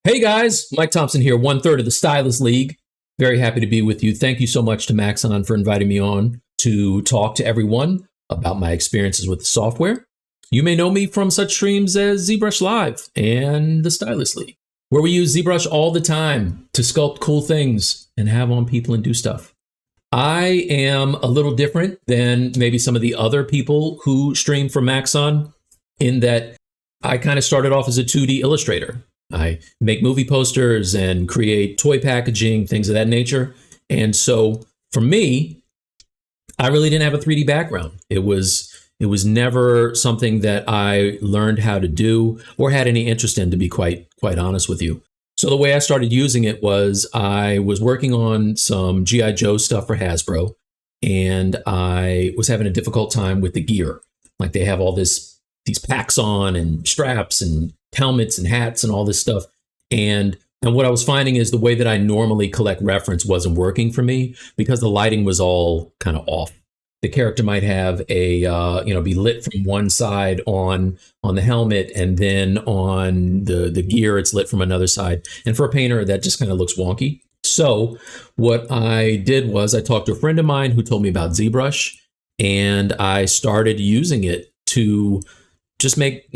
Hey guys, Mike Thompson here, 1/3 of the Stylist League. Very happy to be with you. Thank you so much to Maxon for inviting me on to talk to everyone about my experiences with the software. You may know me from such streams as ZBrush Live and the Stylist League, where we use ZBrush all the time to sculpt cool things and have on people and do stuff. I am a little different than maybe some of the other people who stream from Maxon in that I kind of started off as a 2D illustrator. I make movie posters and create toy packaging, things of that nature. And so for me, I really didn't have a 3D background. It was never something that I learned how to do or had any interest in, to be quite honest with you. So the way I started using it was I was working on some G.I. Joe stuff for Hasbro, and I was having a difficult time with the gear. Like they have all these packs on and straps and helmets and hats and all this stuff. And what I was finding is the way that I normally collect reference wasn't working for me because the lighting was all kind of off. The character might have a, be lit from one side on the helmet, and then on the gear, it's lit from another side. And for a painter, that just kind of looks wonky. So what I did was I talked to a friend of mine who told me about ZBrush, and I started using it to just make,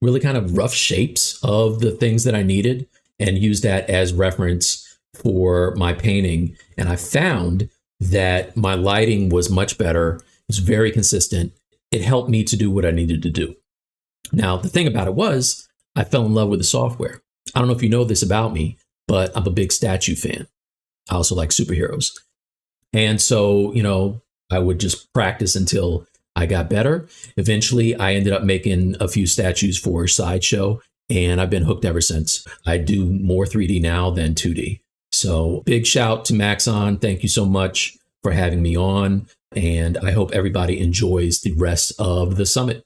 really kind of rough shapes of the things that I needed and use that as reference for my painting. And I found that my lighting was much better. It was very consistent. It helped me to do what I needed to do. Now, the thing about it was I fell in love with the software. I don't know if you know this about me, but I'm a big statue fan. I also like superheroes. And so, I would just practice until I got better. Eventually, I ended up making a few statues for Sideshow, and I've been hooked ever since. I do more 3D now than 2D. So big shout to Maxon. Thank you so much for having me on, and I hope everybody enjoys the rest of the summit.